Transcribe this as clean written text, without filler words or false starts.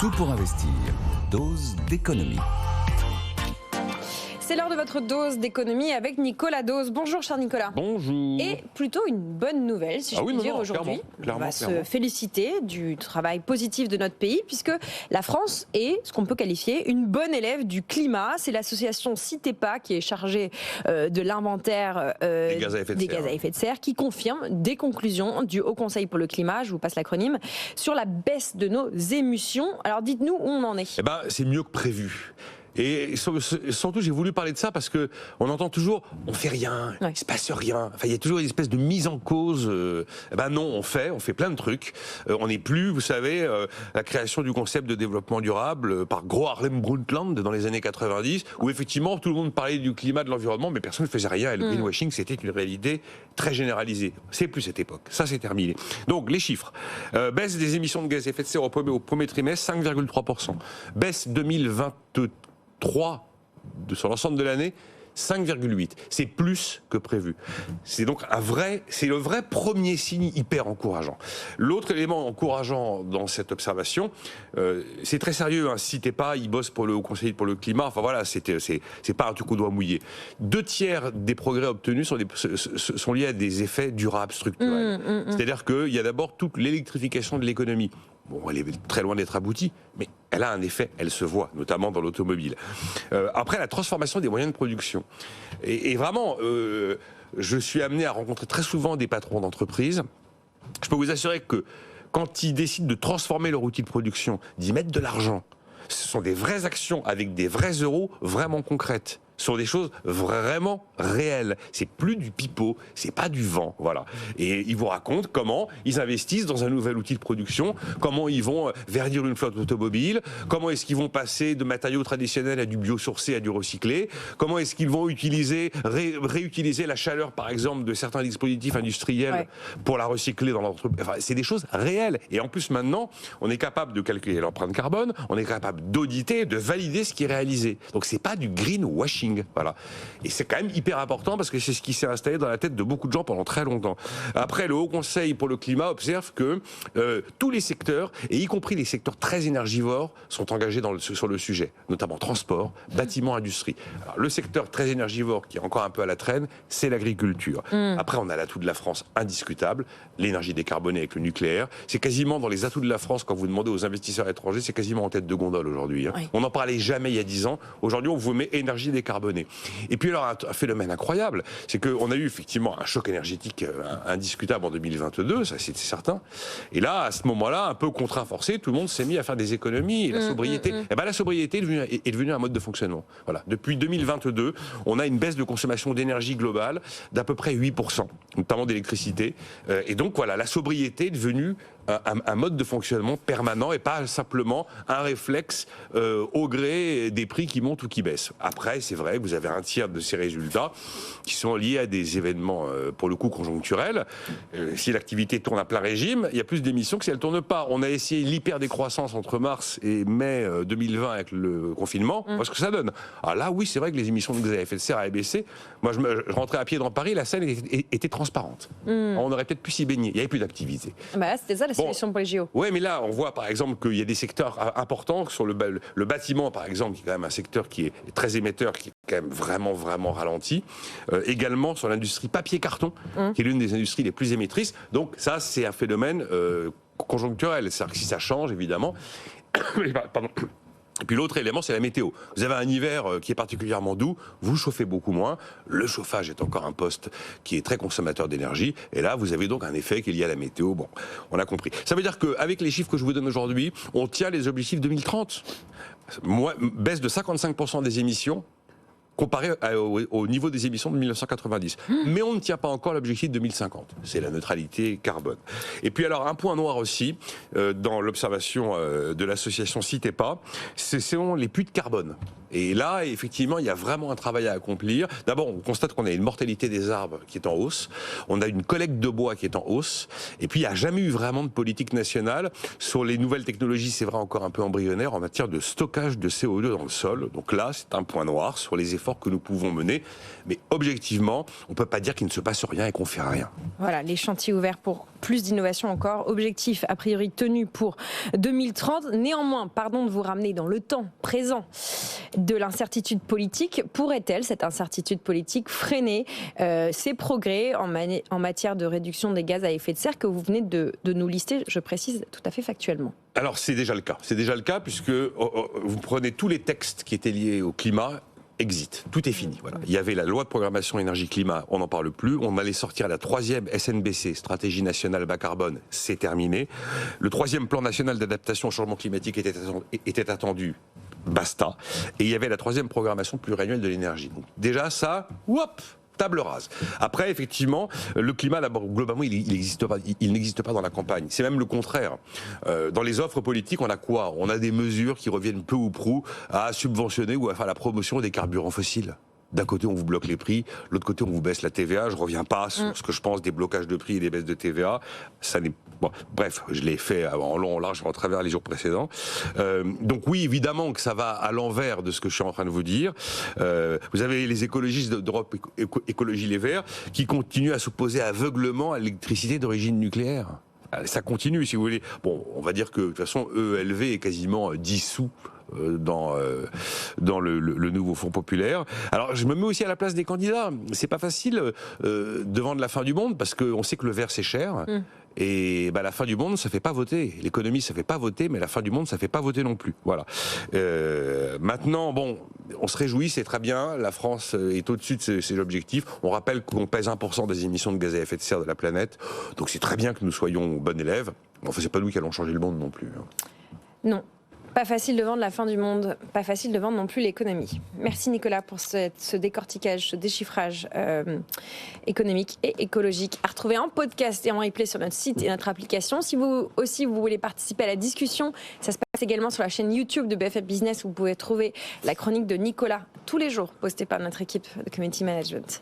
Tout pour investir. Dose d'économie. C'est l'heure de votre dose d'économie avec Nicolas Dose. Bonjour cher Nicolas. Bonjour. Et plutôt une bonne nouvelle, si je puis dire aujourd'hui. On va se féliciter du travail positif de notre pays puisque la France est ce qu'on peut qualifier une bonne élève du climat. C'est l'association CITEPA qui est chargée de l'inventaire des gaz à effet de serre qui confirme des conclusions du Haut Conseil pour le climat, je vous passe l'acronyme, sur la baisse de nos émissions. Alors dites-nous où on en est. Eh ben, c'est mieux que prévu. Et surtout, j'ai voulu parler de ça parce que on entend toujours, on fait rien, il se passe rien. Enfin, il y a toujours une espèce de mise en cause. Eh ben non, on fait plein de trucs. On n'est plus, vous savez, la création du concept de développement durable par Gro Harlem Brundtland dans les années 90, où effectivement tout le monde parlait du climat, de l'environnement, mais personne ne faisait rien. Et le greenwashing, c'était une réalité très généralisée. C'est plus cette époque. Ça, c'est terminé. Donc les chiffres. Baisse des émissions de gaz à effet de serre au premier trimestre, 5,3%. Baisse 2023 sur l'ensemble de l'année, 5,8. C'est plus que prévu. C'est donc le vrai premier signe hyper encourageant. L'autre élément encourageant dans cette observation, c'est très sérieux. CITEPA, il bosse pour le Haut Conseil pour le climat. Enfin voilà, c'est pas un truc au doigt mouillé. 2/3 des progrès obtenus sont liés à des effets durables structurels. C'est-à-dire qu'il y a d'abord toute l'électrification de l'économie. Bon, elle est très loin d'être aboutie, mais elle a un effet, elle se voit, notamment dans l'automobile. Après, la transformation des moyens de production. Et vraiment, je suis amené à rencontrer très souvent des patrons d'entreprises. Je peux vous assurer que quand ils décident de transformer leur outil de production, d'y mettre de l'argent, ce sont des vraies actions avec des vrais euros vraiment concrètes. Ce sont des choses vraiment réelles. C'est plus du pipeau, c'est pas du vent, voilà. Et ils vous racontent comment ils investissent dans un nouvel outil de production, comment ils vont verdir une flotte automobile, comment est-ce qu'ils vont passer de matériaux traditionnels à du biosourcé, à du recyclé, comment est-ce qu'ils vont réutiliser la chaleur, par exemple, de certains dispositifs industriels pour la recycler dans l'entreprise. Enfin, c'est des choses réelles. Et en plus, maintenant, on est capable de calculer l'empreinte carbone, on est capable d'auditer, de valider ce qui est réalisé. Donc, c'est pas du greenwashing. Voilà. Et c'est quand même hyper important parce que c'est ce qui s'est installé dans la tête de beaucoup de gens pendant très longtemps. Après, le Haut Conseil pour le climat observe que tous les secteurs, et y compris les secteurs très énergivores, sont engagés sur le sujet, notamment transport, bâtiment, industrie. Alors, le secteur très énergivore qui est encore un peu à la traîne, c'est l'agriculture. Après, on a l'atout de la France indiscutable, l'énergie décarbonée avec le nucléaire. C'est quasiment dans les atouts de la France, quand vous demandez aux investisseurs étrangers, c'est quasiment en tête de gondole aujourd'hui. Oui. On n'en parlait jamais il y a 10 ans. Aujourd'hui, on vous met énergie décarbonée. Et puis alors, un phénomène incroyable, c'est qu'on a eu effectivement un choc énergétique indiscutable en 2022, ça c'était certain. Et là, à ce moment-là, un peu contraint forcé, tout le monde s'est mis à faire des économies. Et la sobriété, eh ben, la sobriété est devenue un mode de fonctionnement. Voilà. Depuis 2022, on a une baisse de consommation d'énergie globale d'à peu près 8%, notamment d'électricité. Et donc voilà, la sobriété est devenue un mode de fonctionnement permanent et pas simplement un réflexe au gré des prix qui montent ou qui baissent. Après, c'est vrai, vous avez un tiers de ces résultats qui sont liés à des événements, pour le coup, conjoncturels. Si l'activité tourne à plein régime, il y a plus d'émissions que si elle ne tourne pas. On a essayé l'hyper-décroissance entre mars et mai 2020 avec le confinement. Voilà ce que ça donne. Alors là, oui, c'est vrai que les émissions de gaz à effet de serre avaient baissé. Moi, je rentrais à pied dans Paris, la Seine était transparente. On aurait peut-être pu s'y baigner. Il n'y avait plus d'activité. Bah, c'était ça la solution pour les JO. Oui, mais là, on voit par exemple qu'il y a des secteurs importants, sur le bâtiment par exemple, qui est quand même un secteur qui est très émetteur, qui est quand même vraiment ralenti. Également sur l'industrie papier-carton, qui est l'une des industries les plus émettrices. Donc ça, c'est un phénomène conjoncturel. C'est-à-dire que si ça change, évidemment... Pardon. Et puis l'autre élément, c'est la météo. Vous avez un hiver qui est particulièrement doux, vous chauffez beaucoup moins, le chauffage est encore un poste qui est très consommateur d'énergie, et là, vous avez donc un effet qui est lié à la météo. Bon, on a compris. Ça veut dire qu'avec les chiffres que je vous donne aujourd'hui, on tient les objectifs 2030. Baisse de 55% des émissions, comparé au niveau des émissions de 1990. Mais on ne tient pas encore l'objectif de 2050. C'est la neutralité carbone. Et puis alors, un point noir aussi, dans l'observation de l'association CITEPA, ce sont les puits de carbone. Et là, effectivement, il y a vraiment un travail à accomplir. D'abord, on constate qu'on a une mortalité des arbres qui est en hausse. On a une collecte de bois qui est en hausse. Et puis, il n'y a jamais eu vraiment de politique nationale sur les nouvelles technologies, c'est vrai, encore un peu embryonnaire, en matière de stockage de CO2 dans le sol. Donc là, c'est un point noir sur les effets efforts que nous pouvons mener. Mais objectivement, on ne peut pas dire qu'il ne se passe rien et qu'on ne fait rien. Voilà, les chantiers ouverts pour plus d'innovation encore. Objectif a priori tenu pour 2030. Néanmoins, pardon de vous ramener dans le temps présent de l'incertitude politique. Pourrait-elle, cette incertitude politique, freiner ces progrès en matière de réduction des gaz à effet de serre que vous venez de nous lister, je précise, tout à fait factuellement? Alors c'est déjà le cas. C'est déjà le cas puisque vous prenez tous les textes qui étaient liés au climat, exit. Tout est fini. Voilà. Il y avait la loi de programmation énergie-climat, on n'en parle plus. On allait sortir la 3e SNBC, Stratégie nationale bas carbone, c'est terminé. Le 3e plan national d'adaptation au changement climatique était attendu. Basta. Et il y avait la 3e programmation pluriannuelle de l'énergie. Donc déjà ça, table rase. Après, effectivement, le climat, d'abord, globalement, il n'existe pas dans la campagne. C'est même le contraire. Dans les offres politiques, on a quoi? On a des mesures qui reviennent peu ou prou à subventionner ou à faire la promotion des carburants fossiles. D'un côté, on vous bloque les prix, de l'autre côté, on vous baisse la TVA. Je reviens pas sur ce que je pense des blocages de prix et des baisses de TVA. Ça n'est bon, bref, je l'ai fait en long, en large, en travers les jours précédents. Donc oui, évidemment que ça va à l'envers de ce que je suis en train de vous dire. Vous avez les écologistes d'Europe Écologie Les Verts qui continuent à s'opposer aveuglement à l'électricité d'origine nucléaire. Ça continue, si vous voulez. Bon, on va dire que de toute façon, EELV est quasiment dissous dans le nouveau Fonds populaire. Alors, je me mets aussi à la place des candidats. C'est pas facile de vendre la fin du monde parce qu'on sait que le verre c'est cher. Et la fin du monde, ça fait pas voter. L'économie, ça fait pas voter, mais la fin du monde, ça fait pas voter non plus. Voilà. Maintenant, bon, on se réjouit, c'est très bien. La France est au-dessus de ses objectifs. On rappelle qu'on pèse 1% des émissions de gaz à effet de serre de la planète. Donc c'est très bien que nous soyons bons élèves. Enfin, c'est pas nous qui allons changer le monde non plus. Non. Pas facile de vendre la fin du monde, pas facile de vendre non plus l'économie. Merci Nicolas pour ce décortiquage, ce déchiffrage économique et écologique à retrouver en podcast et en replay sur notre site et notre application. Si vous aussi vous voulez participer à la discussion, ça se passe également sur la chaîne YouTube de BFM Business où vous pouvez trouver la chronique de Nicolas tous les jours postée par notre équipe de Community Management.